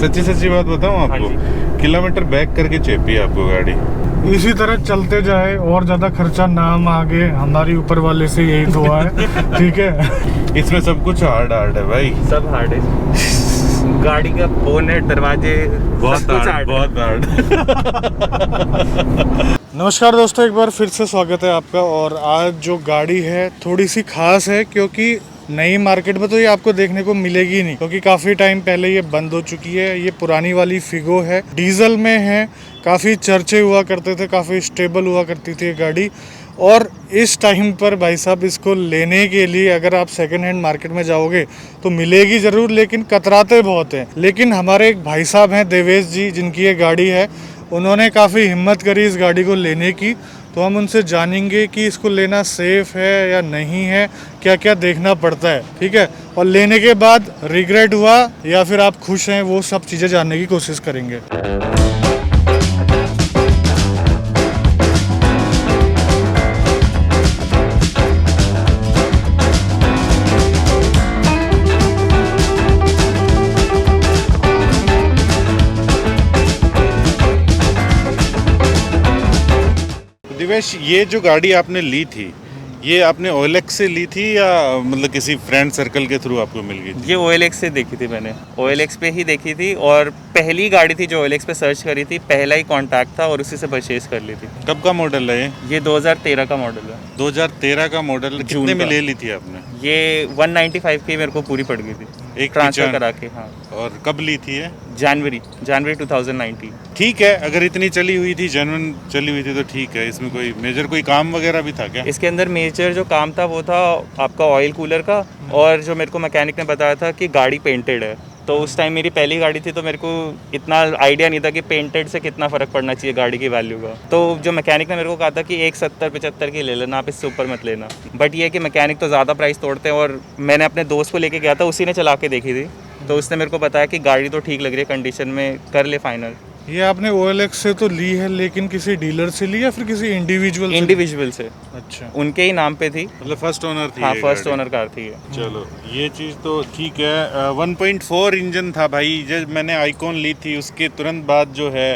सच्ची सच्ची बात बताऊं आपको, किलोमीटर बैक करके चेपी है आपको गाड़ी। इसी तरह चलते जाए और ज्यादा खर्चा ना मांगे, हमारी ऊपर वाले से यही दुआ है। ठीक है, इसमें सब कुछ हार्ड है भाई, सब हार्ड है। गाड़ी का बोनेट, दरवाजे, बहुत हार्ड, बहुत हार्ड। नमस्कार दोस्तों, एक बार फिर से स्वागत है आपका। और आज जो गाड़ी है थोड़ी सी खास है, क्योंकि नई मार्केट में तो ये आपको देखने को मिलेगी नहीं, क्योंकि काफ़ी टाइम पहले ये बंद हो चुकी है। ये पुरानी वाली फिगो है, डीजल में है, काफ़ी चर्चे हुआ करते थे, काफ़ी स्टेबल हुआ करती थी ये गाड़ी। और इस टाइम पर भाई साहब इसको लेने के लिए अगर आप सेकंड हैंड मार्केट में जाओगे तो मिलेगी ज़रूर, लेकिन कतराते बहुत हैं। लेकिन हमारे एक भाई साहब हैं देवेश जी, जिनकी ये गाड़ी है, उन्होंने काफ़ी हिम्मत करी इस गाड़ी को लेने की। तो हम उनसे जानेंगे कि इसको लेना सेफ़ है या नहीं है, क्या क्या देखना पड़ता है, ठीक है। और लेने के बाद रिग्रेट हुआ या फिर आप खुश हैं, वो सब चीज़ें जानने की कोशिश करेंगे। दिवेश, ये जो गाड़ी आपने ली थी, ये आपने OLX से ली थी या मतलब किसी फ्रेंड सर्कल के थ्रू आपको मिल गई थी? ये OLX से देखी थी मैंने, OLX पे ही देखी थी और पहली गाड़ी थी जो OLX पे सर्च करी थी, पहला ही कांटेक्ट था और उसी से परचेज कर ली थी। कब का मॉडल है ये 2013 का मॉडल है। 2013 का मॉडल, कितने में ले ली थी आपने? ये 195 की मेरे को पूरी पड़ गई थी, एक ट्रांसफर करा के। हाँ, और कब ली थी ये? जनवरी 2019। ठीक है, अगर इतनी चली हुई थी, जेन्युइन चली हुई थी तो ठीक है। इसमें कोई मेजर कोई काम वगैरह भी था क्या? इसके अंदर मेजर जो काम था वो था आपका ऑयल कूलर का, और जो मेरे को मैकेनिक ने बताया था कि गाड़ी पेंटेड है। तो उस टाइम मेरी पहली गाड़ी थी तो मेरे को इतना आइडिया नहीं था कि पेंटेड से कितना फ़र्क पड़ना चाहिए गाड़ी की वैल्यू का। तो जो मैकेनिक ने मेरे को कहा था कि 170-75 की ले लेना, आप इससे ऊपर मत लेना। बट ये है कि मैकेनिक तो ज़्यादा प्राइस तोड़ते हैं, और मैंने अपने दोस्त को लेके गया था, उसी ने चला के देखी थी, तो उसने मेरे को बताया कि गाड़ी तो ठीक लग रही है कंडीशन में, कर ले फाइनल। ये आपने OLX से तो ली है, लेकिन किसी डीलर से ली या फिर किसी इंडिविजुअल से? अच्छा, उनके ही नाम पे थी, मतलब फर्स्ट ओनर थी? हाँ, फर्स्ट ओनर कार थी ये। चलो, ये चीज़ तो ठीक है। 1.4 इंजन था भाई। जब मैंने आइकॉन ली थी उसके तुरंत बाद जो है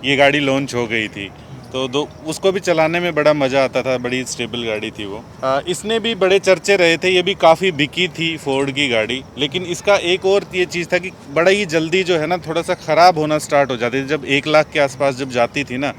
ये गाड़ी लॉन्च हो गई थी, तो उसको भी चलाने में बड़ा मज़ा आता था, बड़ी स्टेबल गाड़ी थी वो। इसने भी बड़े चर्चे रहे थे, ये भी काफ़ी बिकी थी फोर्ड की गाड़ी। लेकिन इसका एक और ये चीज़ था कि बड़ा ही जल्दी जो है ना थोड़ा सा ख़राब होना स्टार्ट हो जाती थी। जब 1 लाख के आसपास जब जाती थी ना,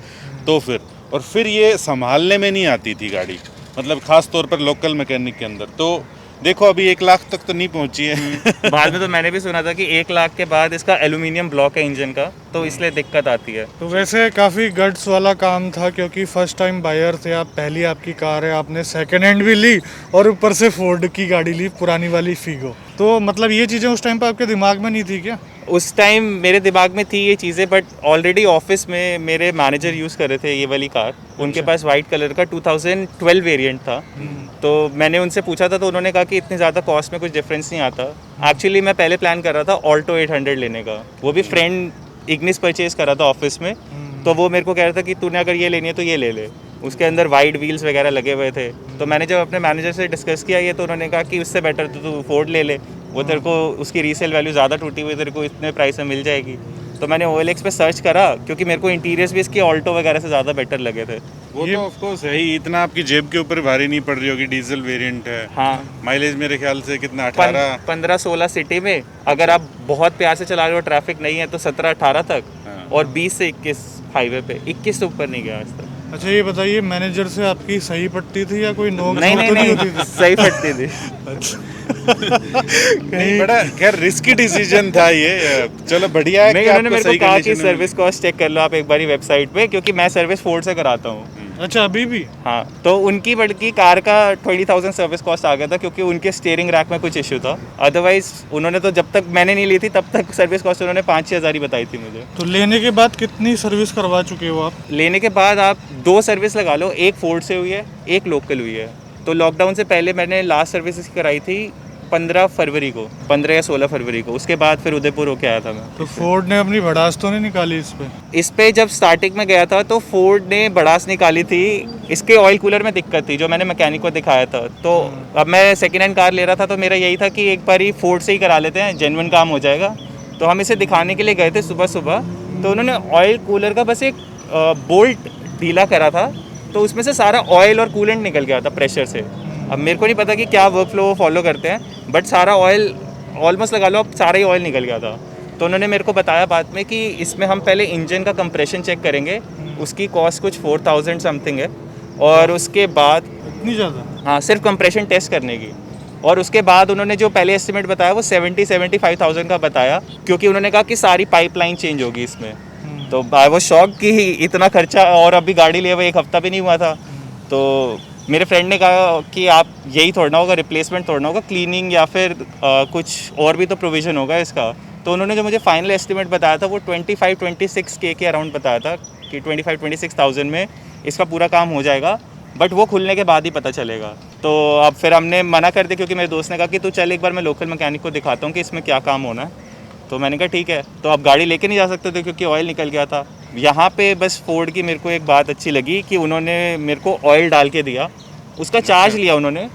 तो फिर ये संभालने में नहीं आती थी गाड़ी, मतलब ख़ास तौर पर लोकल मैकेनिक के अंदर। तो देखो अभी 1 लाख तक तो नहीं पहुंची है। बाद में तो मैंने भी सुना था कि 1 लाख के बाद इसका एल्यूमिनियम ब्लॉक है इंजन का, तो इसलिए दिक्कत आती है। तो वैसे काफ़ी गट्स वाला काम था, क्योंकि फर्स्ट टाइम बायर थे आप, पहली आपकी कार है, आपने सेकंड हैंड भी ली और ऊपर से फोर्ड की गाड़ी ली, पुरानी वाली फिगो। तो मतलब ये चीज़ें उस टाइम पर आपके दिमाग में नहीं थी क्या? उस टाइम मेरे दिमाग में थी ये चीज़ें, बट ऑलरेडी ऑफिस में मेरे मैनेजर यूज़ कर रहे थे ये वाली कार। उनके पास वाइट कलर का 2012 वेरिएंट था। तो मैंने उनसे पूछा था, तो उन्होंने कहा कि इतनी ज़्यादा कॉस्ट में कुछ डिफरेंस नहीं आता। एक्चुअली मैं पहले प्लान कर रहा था ऑल्टो 800 लेने का, वो भी फ्रेंड इग्निस परचेज करा था ऑफिस में। तो वो मेरे को कह रहा था कि तूने अगर ये लेनी है तो ये ले ले, उसके अंदर वाइड व्हील्स वगैरह लगे हुए थे। तो मैंने जब अपने मैनेजर से डिस्कस किया ये, तो उन्होंने कहा कि उससे बेटर तो तू फोर्ड ले ले, वो तेरे को उसकी रीसेल वैल्यू ज़्यादा टूटी हुई तेरे को इतने प्राइस में मिल जाएगी। तो मैंने OLX पे सर्च करा, क्योंकि मेरे को इंटीरियर्स भी इसकी ऑल्टो वगैरह से ज़्यादा बेटर लगे थे। वो तो ऑफ कोर्स है ही, इतना आपकी जेब के ऊपर भारी नहीं पड़ रही होगी, डीजल वेरिएंट है। हाँ, माइलेज मेरे ख्याल से कितना 18-15-16 सिटी में, अगर आप बहुत प्यार से चला रहे हो, ट्रैफिक नहीं है, तो 17-18 तक। हाँ। और 20 से 21 हाईवे पे, 21 से ऊपर नहीं गया आज तक। अच्छा, ये बताइए, मैनेजर से आपकी सही पड़ती थी या कोई नोक नहीं, होती थी? सही फटती थी। नहीं, बड़ा खैर रिस्की डिसीजन था ये। चलो बढ़िया है। नहीं, उन्होंने मेरे को कहा कि सर्विस कॉस्ट चेक कर लो आप एक बारी वेबसाइट पे, क्योंकि मैं सर्विस फोर्ड से कराता हूँ। अच्छा, अभी भी? हाँ, तो उनकी बल्कि कार का 20,000 सर्विस कॉस्ट आ गया था, क्योंकि उनके स्टीयरिंग रैक में कुछ इशू था। अदरवाइज उन्होंने तो, जब तक मैंने नहीं ली थी तब तक सर्विस कॉस्ट उन्होंने 5-6 हज़ार ही बताई थी मुझे। तो लेने के बाद कितनी सर्विस करवा चुके हो आप? लेने के बाद आप 2 सर्विस लगा लो, एक फोर्ड से हुई है, एक लोकल हुई है। तो लॉकडाउन से पहले मैंने लास्ट सर्विस इसकी कराई थी 15 फरवरी को, 15 या 16 फरवरी को। उसके बाद फिर उदयपुर होके आया था मैं। तो फोर्ड ने अपनी भड़ास तो नहीं निकाली इस पे? जब स्टार्टिंग में गया था तो फोर्ड ने भड़ास निकाली थी। इसके ऑयल कूलर में दिक्कत थी, जो मैंने मैकेनिक को दिखाया था। तो अब मैं सेकेंड हैंड कार ले रहा था, तो मेरा यही था कि एक बार ही फोर्ड से ही करा लेते हैं, जेन्युइन काम हो जाएगा। तो हम इसे दिखाने के लिए गए थे सुबह सुबह, तो उन्होंने ऑयल कूलर का बस एक बोल्ट ढीला करा था, तो उसमें से सारा ऑयल और कूलेंट निकल गया था प्रेशर से। अब मेरे को नहीं पता कि क्या वर्क फ्लो वो फॉलो करते हैं, बट सारा ऑयल ऑलमोस्ट लगा लो अब सारा ही ऑयल निकल गया था। तो उन्होंने मेरे को बताया बाद में कि इसमें हम पहले इंजन का कंप्रेशन चेक करेंगे, उसकी कॉस्ट कुछ 4000 समथिंग है, और उसके बाद इतनी ज़्यादा? हाँ सिर्फ कंप्रेशन टेस्ट करने की। और उसके बाद उन्होंने जो पहले एस्टिमेट बताया वो 70-75,000 का बताया, क्योंकि उन्होंने कहा कि सारी पाइपलाइन चेंज होगी इसमें। तो आई वाज शॉक कि इतना खर्चा, और अभी गाड़ी लिए हुए 1 हफ्ता भी नहीं हुआ था। तो मेरे फ्रेंड ने कहा कि आप यही थोड़ना होगा, रिप्लेसमेंट थोड़ना होगा, क्लीनिंग या फिर कुछ और भी तो प्रोविज़न होगा इसका। तो उन्होंने जो मुझे फाइनल एस्टिमेट बताया था वो 25-26K के अराउंड बताया था कि 25-26,000 में इसका पूरा काम हो जाएगा, बट वो खुलने के बाद ही पता चलेगा। तो अब फिर हमने मना कर दिया, क्योंकि मेरे दोस्त ने कहा कि तू चल एक बार मैं लोकल मैकेनिक को दिखाता हूँ कि इसमें क्या काम होना है। तो मैंने कहा ठीक है। तो अब गाड़ी लेके नहीं जा सकते थे क्योंकि ऑयल निकल गया था। यहाँ पे बस फोर्ड की मेरे को एक बात अच्छी लगी कि उन्होंने मेरे को ऑयल डाल के दिया, उसका चार्ज लिया उन्होंने,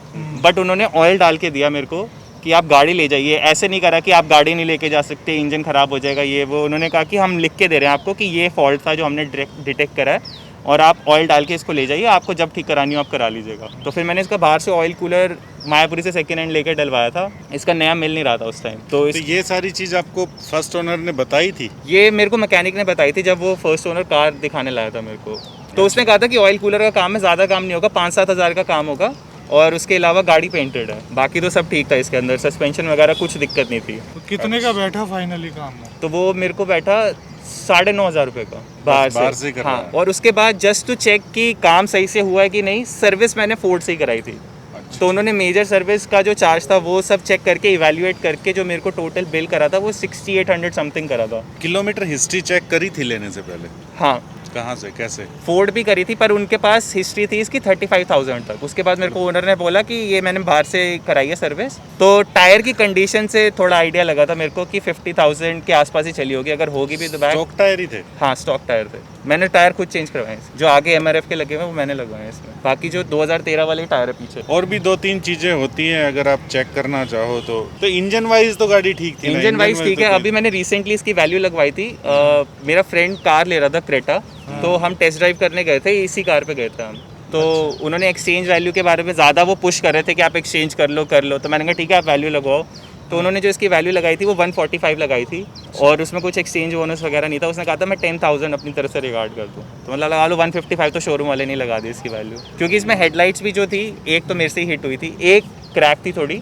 बट उन्होंने ऑयल डाल के दिया मेरे को कि आप गाड़ी ले जाइए। ऐसे नहीं करा कि आप गाड़ी नहीं लेके जा सकते, इंजन ख़राब हो जाएगा ये वो। उन्होंने कहा कि हम लिख के दे रहे हैं आपको कि ये फॉल्ट था जो हमने डिटेक्ट करा है, और आप ऑयल डाल के इसको ले जाइए, आपको जब ठीक करानी हो आप करा लीजिएगा। तो फिर मैंने इसका बाहर से ऑयल कूलर मायापुरी से सेकेंड हैंड लेकर डलवाया था। इसका नया मिल नहीं रहा था उस टाइम। तो ये सारी चीज़ आपको फर्स्ट ओनर ने बताई थी? ये मेरे को मैकेनिक ने बताई थी जब वो फर्स्ट ओनर कार दिखाने लाया था मेरे को। तो उसने कहा था कि ऑयल कूलर का काम है, ज़्यादा काम नहीं होगा, 5-7 हज़ार का काम होगा, और उसके अलावा गाड़ी पेंटेड है, बाकी तो सब ठीक था। इसके अंदर सस्पेंशन वगैरह कुछ दिक्कत नहीं थी। तो कितने का बैठा फाइनली काम में? तो वो मेरे को बैठा 9,500 रुपये का बाहर से कर हाँ। रहा है। और उसके बाद जस्ट टू चेक कि काम सही से हुआ है कि नहीं, सर्विस मैंने फोर्ड से ही कराई थी। तो उन्होंने मेजर सर्विस का जो चार्ज था वो सब चेक करके इवैल्यूएट करके जो मेरे को टोटल बिल करा था वो 6800 समथिंग करा था। किलोमीटर हिस्ट्री चेक करी थी लेने से पहले? हाँ, कहाँ से कैसे? फोर्ड भी करी थी, पर उनके पास हिस्ट्री थी इसकी 35,000 तक। उसके बाद मेरे को ओनर ने बोला कि ये मैंने बाहर से कराई है सर्विस। तो टायर की कंडीशन से थोड़ा आइडिया लगा था मेरे को कि 50,000 के आसपास ही चली होगी, अगर होगी भी तो बैक। स्टॉक टायर ही थे? हाँ स्टॉक टायर थे। मैंने टायर खुद चेंज करवाए, जो आगे MRF के लगे हुए वो मैंने लगवाए हैं इसमें। बाकी जो 2013 वाले टायर है पीछे। और भी 2-3 चीज़ें होती हैं अगर आप चेक करना चाहो तो इंजन वाइज तो गाड़ी ठीक थी? इंजन वाइज ठीक है। अभी मैंने रिसेंटली इसकी वैल्यू लगवाई थी। मेरा फ्रेंड कार ले रहा था क्रेटा, तो हम टेस्ट ड्राइव करने गए थे, इसी कार पे गए थे हम। तो उन्होंने एक्सचेंज वैल्यू के बारे में ज़्यादा वो पुश कर रहे थे कि आप एक्सचेंज कर लो। तो मैंने कहा ठीक है आप वैल्यू लगाओ। तो उन्होंने जो इसकी वैल्यू लगाई थी वो 145 लगाई थी, और उसमें कुछ एक्सचेंज बोनस वगैरह नहीं था। उसने कहा था मैं 10,000 अपनी तरफ से रिगार्ड कर दूँ, तो मतलब लगा लो 155 तो शोरूम वाले नहीं लगा दी इसकी वैल्यू, क्योंकि इसमें हेडलाइट्स भी जो थी एक तो मेरे से ही हिट हुई थी, एक क्रैक थी थोड़ी,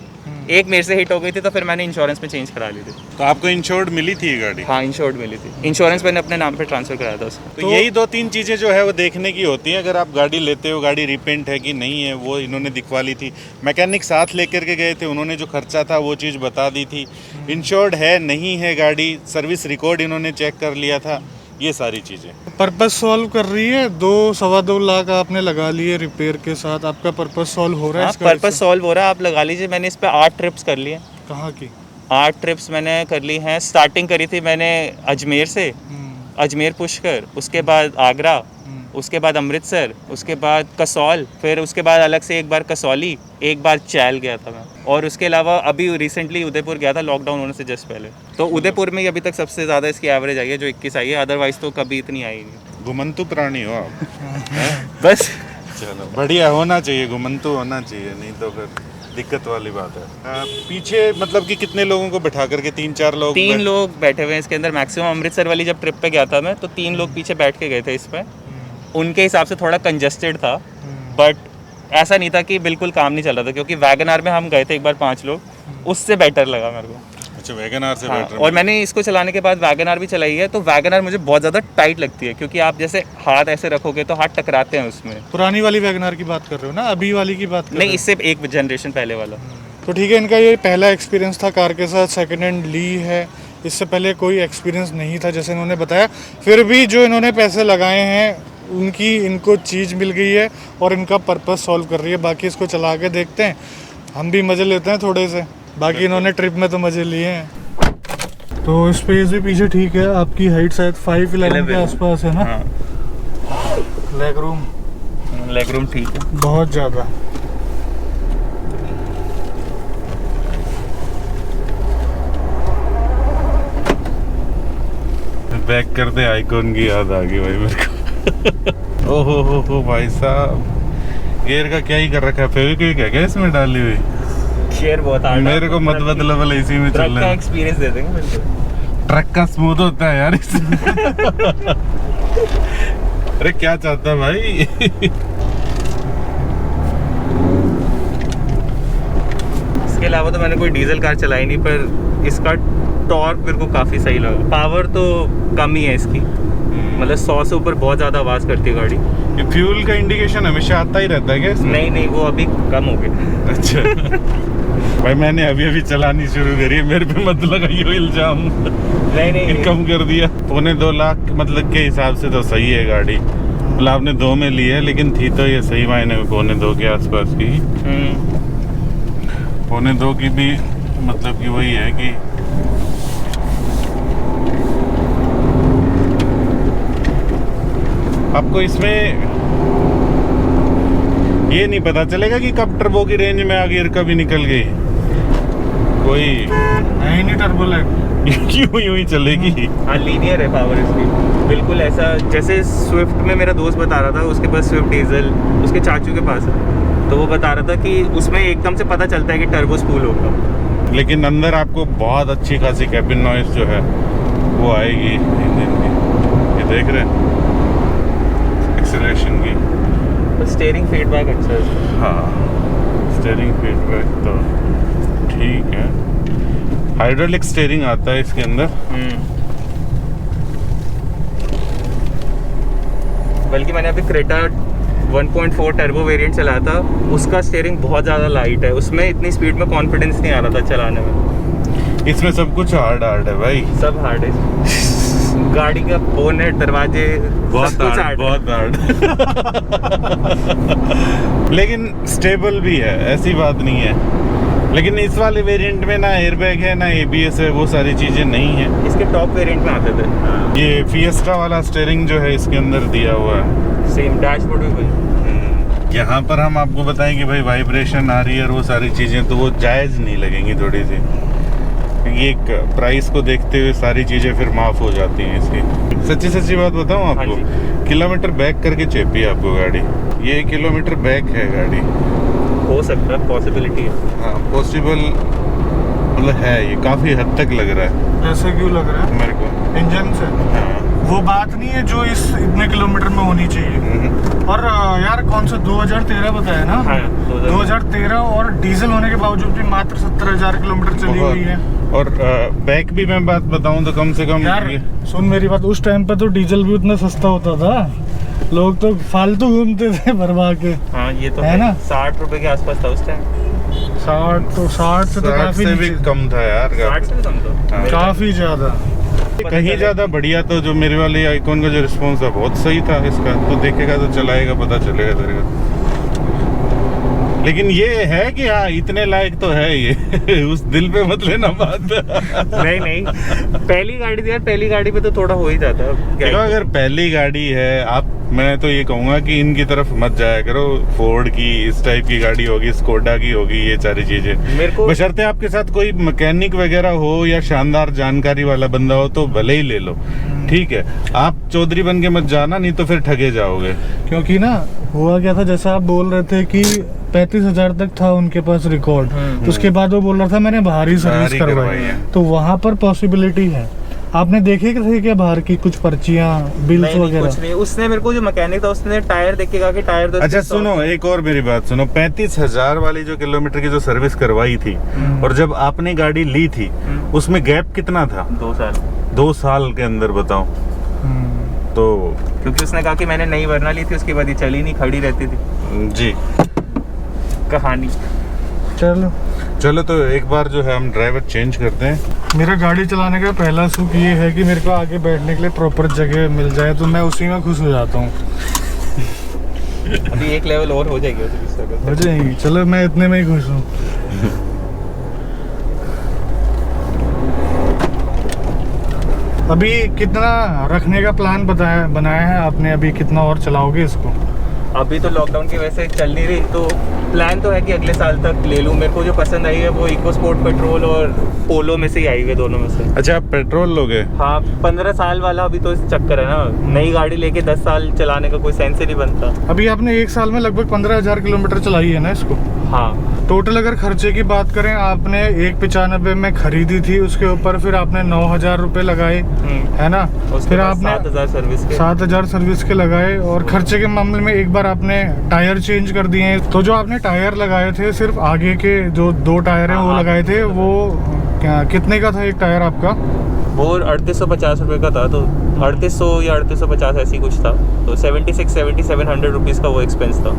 एक मेरे से हिट हो गई थी, तो फिर मैंने इंश्योरेंस में चेंज करा ली थी। तो आपको इंश्योर्ड मिली थी ये गाड़ी? हाँ इंश्योर्ड मिली थी, इंश्योरेंस मैंने अपने नाम पे ट्रांसफ़र कराया था उसको। तो यही 2-3 चीज़ें जो है वो देखने की होती हैं अगर आप गाड़ी लेते हो। गाड़ी रिपेंट है कि नहीं है वो इन्होंने दिखवा ली थी, मैकेनिक साथ लेकर के गए थे, उन्होंने जो खर्चा था वो चीज़ बता दी थी, इंश्योर्ड है नहीं है गाड़ी, सर्विस रिकॉर्ड इन्होंने चेक कर लिया था, ये सारी चीज़ें। पर्पस सॉल्व कर रही है। 2-2.25 लाख आपने लगा लिए रिपेयर के साथ, आपका पर्पस सॉल्व हो रहा है? हाँ इस गाड़ी पर्पस से? सॉल्व हो रहा है, आप लगा लीजिए। मैंने इस पर 8 ट्रिप्स कर लिए। कहाँ की? 8 ट्रिप्स मैंने कर ली हैं। स्टार्टिंग करी थी मैंने अजमेर से, अजमेर पुष्कर, उसके बाद आगरा, उसके बाद अमृतसर, उसके बाद कसौल, फिर उसके बाद अलग से एक बार कसौली, एक बार चैल गया था मैं, और उसके अलावा अभी रिसेंटली उदयपुर गया था लॉकडाउन होने से जस्ट पहले। तो उदयपुर में ही अभी तक सबसे ज़्यादा इसकी एवरेज आई है जो 21 आई है, अदरवाइज़ तो कभी इतनी आई नहीं। घुमंतु प्राणी हो आप। बस चलो बढ़िया, होना चाहिए, घुमंतु होना चाहिए, नहीं तो फिर दिक्कत वाली बात है। पीछे मतलब कि कितने लोगों को बैठा करके? 3-4 लोग? 3 लोग बैठे हुए हैं इसके अंदर मैक्सिमम। अमृतसर वाली जब ट्रिप पे गया था मैं तो 3 लोग पीछे बैठ के गए थे इस पर। उनके हिसाब से थोड़ा कंजस्टेड था, बट ऐसा नहीं था कि बिल्कुल काम नहीं चल रहा था, क्योंकि वैगनआर में हम गए थे एक बार 5 लोग, उससे बेटर लगा मेरे को। अच्छा, वैगनआर से हाँ, बेटर? और मैंने इसको चलाने के बाद वैगनआर भी चलाई है, तो वैगनआर मुझे बहुत ज़्यादा टाइट लगती है, क्योंकि आप जैसे हाथ ऐसे रखोगे तो हाथ टकराते हैं उसमें। पुरानी वाली वैगनआर की बात कर रहे हो ना, अभी वाली की बात कर रहे नहीं, हो? इससे एक जनरेशन पहले वाला। तो ठीक है, इनका ये पहला एक्सपीरियंस था कार के साथ, सेकंड हैंड ली है, इससे पहले कोई एक्सपीरियंस नहीं था जैसे इन्होंने बताया। फिर भी जो इन्होंने पैसे लगाए हैं उनकी इनको चीज़ मिल गई है और इनका पर्पस सॉल्व कर रही है। बाकी इसको चला के देखते हैं, हम भी मज़े लेते हैं थोड़े से। बाकी इन्होंने ट्रिप में तो मज़े लिए हैं। तो स्पेस भी पीछे ठीक है, आपकी हाइट शायद 5'11" के आसपास है ना? लेग रूम ठीक है, बहुत ज़्यादा। बैक करते आइकॉन की याद आ गई भाई मेरे को। ओहो हो भाई साहब, गियर का क्या ही कर रखा है, फेविक्विक है क्या इसमें डाली हुई? शेयर बहुत हार्ड है। मेरे को मत बदल इसी में ट्रक चलना का है। एक्सपीरियंस दे देंगे बिल्कुल। ट्रक का स्मूथ होता है यार इसमें। अरे क्या चाहता है भाई? इसके अलावा तो मैंने कोई डीजल कार चलाई नहीं, पर इसका टॉर्क मेरे को काफ़ी सही लगा। पावर तो कम ही है इसकी, मतलब 100 से ऊपर बहुत ज़्यादा आवाज़ करती है गाड़ी। ये फ्यूल का इंडिकेशन हमेशा आता ही रहता है क्या इसमें? नहीं नहीं, वो अभी कम हो गया। अच्छा। भाई मैंने अभी चलानी शुरू करी है, मेरे पे मत लगाइए इल्जाम। नहीं नहीं, कम कर दिया। 2.25 लाख मतलब के हिसाब से तो सही है गाड़ी। मतलब आपने 2 में ली है, लेकिन थी तो ये सही मायने में 2.25 के आसपास की। 2.25 की भी मतलब कि वही है कि आपको इसमें ये नहीं पता चलेगा कि कब टर्बो की रेंज में आ गई और कभी निकल गई। कोई नहीं टर्बो लाइट यूं ही चलेगी। हाँ, लीनियर है पावर इसकी, बिल्कुल ऐसा जैसे स्विफ्ट में मेरा दोस्त बता रहा था, उसके पास स्विफ्ट डीजल उसके चाचू के पास है, तो वो बता रहा था कि उसमें एकदम से पता चलता है कि टर्बो स्पूल होगा। लेकिन अंदर आपको बहुत अच्छी खासी कैबिन नॉइस जो है वो आएगी इंजन की। ये देख रहे हैं एक्सेलरेशन की। स्टीयरिंग फीडबैक अच्छा है। हाँ, स्टीयरिंग फीडबैक तो ठीक है। हाइड्रोलिक स्टीयरिंग आता है इसके अंदर। बल्कि मैंने अभी क्रेटा 1.4 टर्बो वेरिएंट चलाया था, उसका स्टीयरिंग बहुत ज़्यादा लाइट है, उसमें इतनी स्पीड में कॉन्फिडेंस नहीं आ रहा था चलाने में। इसमें सब कुछ हार्ड है भाई, सब हार्ड है। गाड़ी का बोनेट, दरवाजे, सब कुछ हार्ड, बहुत हार्ड। लेकिन स्टेबल भी है, ऐसी बात नहीं है। लेकिन इस वाले वेरिएंट में ना एयरबैग है ना एबीएस है, वो सारी चीजें नहीं है। इसके टॉप वेरिएंट में आते थे। ये फिएस्टा वाला स्टीयरिंग जो है इसके अंदर दिया हुआ है। सेम डैशबोर्ड भी वही। यहाँ पर हम आपको बताएं कि भाई वाइब्रेशन आ रही है और वो सारी चीजें, तो वो जायज नहीं लगेंगी थोड़ी सी, क्योंकि एक प्राइस को देखते हुए सारी चीजें फिर माफ हो जाती हैं इसकी। सच्ची बात बताऊं आपको, किलोमीटर बैक करके चेपी है आपको गाड़ी। ये किलोमीटर बैक है गाड़ी। हो सकता है, पॉसिबिलिटी है। हाँ पॉसिबल, मतलब है, ये काफी हद तक लग रहा है। ऐसे क्यों लग रहा है मेरे को इंजन से? हाँ। वो बात नहीं है जो इस इतने किलोमीटर में होनी चाहिए। और यार कौन सा 2013 बताया ना? हाँ, 2013 और डीजल होने के बावजूद भी मात्र 70,000 किलोमीटर चली हुई है। और बैक भी मैं बात बताऊं तो कम से कम यार सुन मेरी बात, उस टाइम पे तो डीजल भी उतना सस्ता होता था, लोग तो फालतू घूमते थे भरवा के। हाँ ये तो है ना? 60 रुपए के आसपास था उस टाइम। 60 से तो 60 काफी से भी नीचे। कम था यार। 60 से भी कम तो हाँ। काफी ज्यादा। कहीं ज्यादा बढ़िया तो जो मेरे वाले आइकॉन का जो रिस्पॉन्स था बहुत सही था इसका, तो देखेगा तो चलाएगा पता चलेगा तेरे को। लेकिन ये है कि हाँ इतने लायक तो है ये। उस दिल पे मत लेना बात। नहीं नहीं, पहली गाड़ी थी यार, पहली गाड़ी पे तो थोड़ा हो ही जाता है। देखो अगर पहली गाड़ी है आप, मैं तो ये कहूँगा कि इनकी तरफ मत जाया करो। फोर्ड की इस टाइप की गाड़ी होगी, स्कोडा की होगी, ये सारी चीजें मेरे को बशर्ते आपके साथ कोई मैकेनिक वगैरह हो या शानदार जानकारी वाला बंदा हो तो भले ही ले लो, ठीक है। आप चौधरी बन के मत जाना, नहीं तो फिर ठगे जाओगे। क्योंकि ना हुआ क्या था, जैसा आप बोल रहे थे कि 35,000 तक था उनके पास रिकॉर्ड, तो उसके बाद वो बोल रहा था मैंने बाहर ही सर्विस करवाई करवाई है। है, तो वहाँ पर पॉसिबिलिटी है। आपने देखे थे क्या बाहर की कुछ पर्चियाँ, बिल्स नहीं, वगैरह? कुछ नहीं। उसने मेरे को, जो मैकेनिक था उसने टायर देख के कहा कि टायर तो अच्छा सुनो, एक और मेरी बात सुनो। 35,000 वाली जो किलोमीटर की जो सर्विस करवाई थी और जब आपने गाड़ी ली थी उसमें गैप कितना था? 2 साल। 2 साल के अंदर बताओ तो। क्योंकि उसने कहा कि मैंने नई वरना ली थी, उसके बाद ये चली नहीं, खड़ी रहती थी। जी कहानी। चलो तो एक बार जो है हम ड्राइवर चेंज करते हैं। मेरा गाड़ी चलाने का पहला सुख ये है कि मेरे को आगे बैठने के लिए प्रॉपर जगह मिल जाए, तो मैं उसी में खुश हो जाता हूँ। अभी एक लेवल और हो जाएगी उसे हो जाएगी, चलो मैं इतने में ही खुश हूँ। अभी कितना रखने का प्लान बनाया है आपने? अभी कितना और चलाओगे इसको? अभी तो लॉकडाउन की वजह से चल नहीं रही, तो प्लान तो है कि अगले साल तक ले लूँ। मेरे को जो पसंद आई है वो इको स्पोर्ट पेट्रोल और पोलो में से ही आई हुई है, दोनों में से। अच्छा, आप पेट्रोल लोगे? हाँ, 15 साल वाला अभी तो चक्कर है ना, नई गाड़ी लेके 10 साल चलाने का कोई सेंस ही नहीं बनता। अभी आपने 1 साल में लगभग 15,000 किलोमीटर चलाई है ना इसको? हाँ। टोटल अगर खर्चे की बात करें, आपने 195 में खरीदी थी, उसके ऊपर फिर आपने 9,000 रुपये लगाए, है ना? फिर आपने 7,000 सर्विस के 7,000 सर्विस के लगाए, और खर्चे के मामले में एक बार आपने टायर चेंज कर दिए। तो जो आपने टायर लगाए थे, सिर्फ आगे के जो 2 टायर हैं वो लगाए थे, वो कितने का था एक टायर आपका? वो 3850 रुपये का था, तो 3800 या 3850 ऐसी कुछ था, तो 7700 रुपीज़ का वो एक्सपेंस था।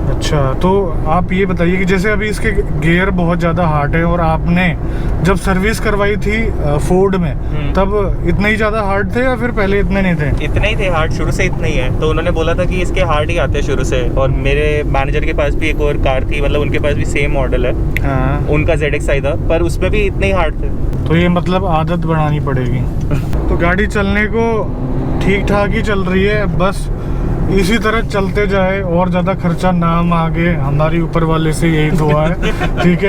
अच्छा, तो आप ये बताइए कि जैसे अभी इसके गियर बहुत ज़्यादा हार्ड है, और आपने जब सर्विस करवाई थी फोर्ड में, तब इतने ही ज़्यादा हार्ड थे या फिर पहले इतने नहीं थे? इतने ही थे हार्ड, शुरू से इतने ही है। तो उन्होंने बोला था कि इसके हार्ड ही आते हैं शुरू से, और मेरे मैनेजर के पास भी एक और कार थी, मतलब उनके पास भी सेम मॉडल है। हाँ। उनका ZXi था, पर उसमें भी इतने ही हार्ड थे। तो ये मतलब आदत बनानी पड़ेगी। तो गाड़ी चलने को ठीक ठाक ही चल रही है, बस इसी तरह चलते जाए और ज़्यादा खर्चा ना मांगे, हमारी ऊपर वाले से यही दुआ है। ठीक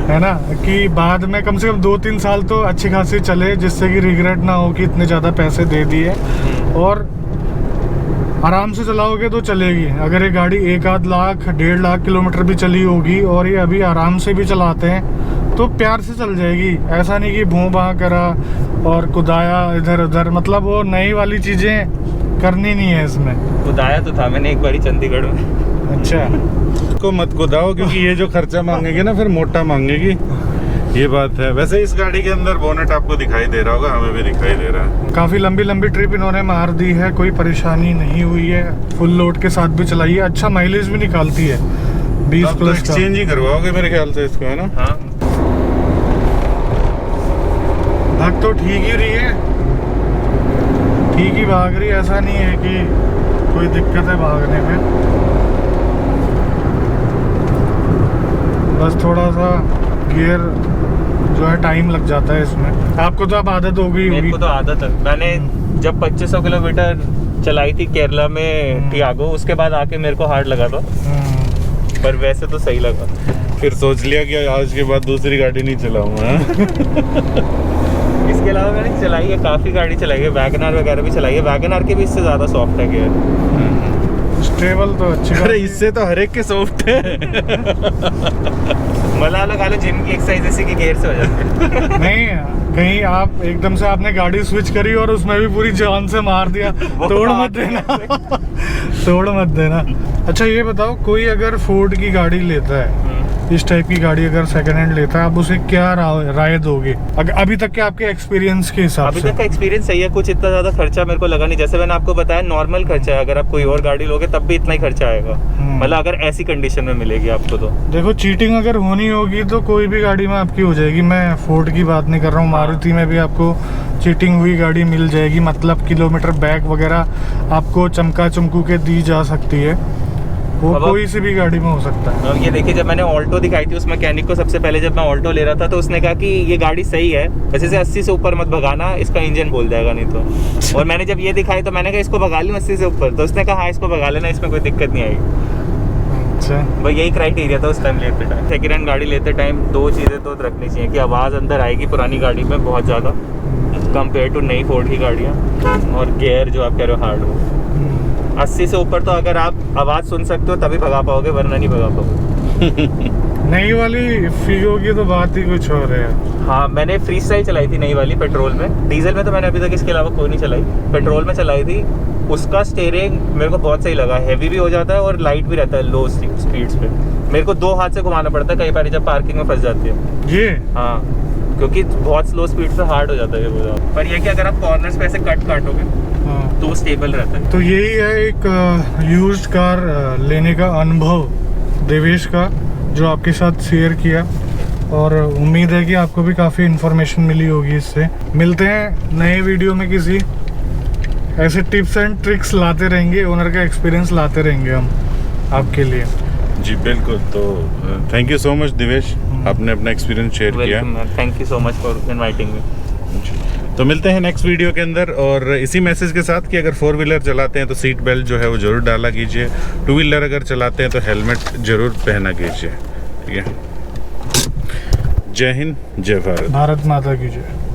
है ना? कि बाद में कम से कम 2-3 साल तो अच्छी खासी चले, जिससे कि रिग्रेट ना हो कि इतने ज़्यादा पैसे दे दिए, और आराम से चलाओगे तो चलेगी। अगर ये गाड़ी 1-आध लाख 1.5 लाख किलोमीटर भी चली होगी, और ये अभी आराम से भी चलाते हैं, तो प्यार से चल जाएगी। ऐसा नहीं कि भूं भां करा और कुदाया इधर उधर, मतलब वो नई वाली चीज़ें करनी नहीं है इसमें। कुदाया तो था मैंने एक बारी चंडीगढ़ में। अच्छा, को मत कुदाओ, क्योंकि ये जो खर्चा मांगेगी ना, फिर मोटा मांगेगी, ये बात है। वैसे इस गाड़ी के अंदर बोनेट आपको दिखाई दे रहा होगा, हमें भी दिखाई दे रहा है। काफ़ी लंबी लंबी ट्रिप इन्होंने मार दी है, कोई परेशानी नहीं हुई है। फुल लोड के साथ भी चलाई है, अच्छा माइलेज भी निकालती है 20 प्लस का। एक्सचेंज ही करवाओगे मेरे ख्याल से इसको, है ना? हाँ, भाग तो ठीक ही रही है, ठीक ही भाग रही है, ऐसा नहीं है कि कोई दिक्कत है भागने में। बस थोड़ा सा गियर जो है टाइम लग जाता है इसमें। आपको तो अब आदत हो गई मेरे होगी। को तो आदत है। मैंने जब 2500 किलोमीटर चलाई थी केरला में टियागो, उसके बाद आके मेरे को हार्ड लगा था, पर वैसे तो सही लगा। फिर सोच लिया कि आज के बाद दूसरी गाड़ी नहीं चलाऊंगा। इसके अलावा मैंने चलाई है, काफ़ी गाड़ी चलाई है, वैगनआर वगैरह भी चलाई है। वैगनआर के भी इससे ज़्यादा सॉफ्ट है गियर। स्टेबल तो अच्छी अरे इससे तो हर एक के सॉफ्ट है। मला लगा लो जिम की एक्सरसाइज इसी के गियर से हो जाती है। नहीं, कहीं आप एकदम से आपने गाड़ी स्विच करी और उसमें भी पूरी जान से मार दिया, तोड़ मत देना। तोड़ मत देना। अच्छा ये बताओ, कोई अगर फोर्ड की गाड़ी लेता है, इस टाइप की गाड़ी अगर सेकंड हैंड लेता है, आप उसे क्या राय दोगे अभी तक के आपके एक्सपीरियंस के हिसाब से? अभी तक का एक्सपीरियंस सही है, कुछ इतना ज़्यादा खर्चा मेरे को लगा नहीं। जैसे मैंने आपको बताया नॉर्मल खर्चा है, अगर आप कोई और गाड़ी लोगे तब भी इतना ही खर्चा आएगा, मतलब अगर ऐसी कंडीशन में मिलेगी आपको। तो देखो, चीटिंग अगर होनी होगी तो कोई भी गाड़ी में आपकी हो जाएगी। मैं फोर्ड की बात नहीं कर रहा हूँ, मारुति में भी आपको चीटिंग हुई गाड़ी मिल जाएगी, मतलब किलोमीटर बैक वगैरह आपको चमका चमकू के दी जा सकती है, वो कोई सी भी गाड़ी में हो सकता है। अब ये देखिए, जब मैंने ऑल्टो दिखाई थी उस मैकेनिक को, सबसे पहले जब मैं ऑल्टो ले रहा था तो उसने कहा कि ये गाड़ी सही है, वैसे से 80 से ऊपर मत भगाना, इसका इंजन बोल जाएगा नहीं तो। और मैंने जब ये दिखाई तो मैंने कहा इसको भगा लूँ 80 से ऊपर, तो उसने कहा हाँ इसको भगा लेना, इसमें कोई दिक्कत नहीं आएगी। अच्छा, भाई यही क्राइटेरिया था उस टाइम लेते टाइम। सेकेंड हैंड गाड़ी लेते टाइम 2 चीज़ें तो रखनी चाहिए कि आवाज़ अंदर आएगी पुरानी गाड़ी में बहुत ज़्यादा कंपेयर टू नई फोर्ड की गाड़ियाँ, और गियर जो आप कह रहे हो हार्ड हो। 80 से ऊपर तो अगर आप आवाज़ सुन सकते हो तभी भगा पाओगे, वरना नहीं भगा पाओगे। नई वाली फिगो की तो बात ही कुछ और है। हाँ, मैंने फ्री स्टाइल चलाई थी नई वाली पेट्रोल में। डीजल में तो मैंने अभी तक इसके अलावा कोई नहीं चलाई, पेट्रोल में चलाई थी। उसका स्टीयरिंग मेरे को बहुत सही लगा, हैवी भी हो जाता है और लाइट भी रहता है लो स्पीड्स पे। मेरे को 2 हाथ से घुमाना पड़ता है कई बार जब पार्किंग में फंस जाती है ये। हाँ, क्योंकि बहुत स्लो स्पीड से हार्ड हो जाता है वो। पर यह कि अगर आप कॉर्नर्स पे ऐसे कट काटोगे तो वो स्टेबल रहता है। तो यही है एक यूज्ड कार लेने का अनुभव देवेश का, जो आपके साथ शेयर किया, और उम्मीद है कि आपको भी काफ़ी इन्फॉर्मेशन मिली होगी इससे। मिलते हैं नए वीडियो में, किसी ऐसे टिप्स एंड ट्रिक्स लाते रहेंगे, ओनर का एक्सपीरियंस लाते रहेंगे हम आपके लिए। जी बिल्कुल। तो thank you so much Divesh, आपने अपना एक्सपीरियंस शेयर किया। Thank you so much for inviting me. तो मिलते हैं नेक्स्ट वीडियो के अंदर, और इसी मैसेज के साथ कि अगर 4 व्हीलर चलाते हैं तो सीट बेल्ट जो है वो ज़रूर डाला कीजिए, 2 व्हीलर अगर चलाते हैं तो हेलमेट ज़रूर पहना कीजिए। ठीक है, जय हिंद, जय भारत। भारत माता की जय।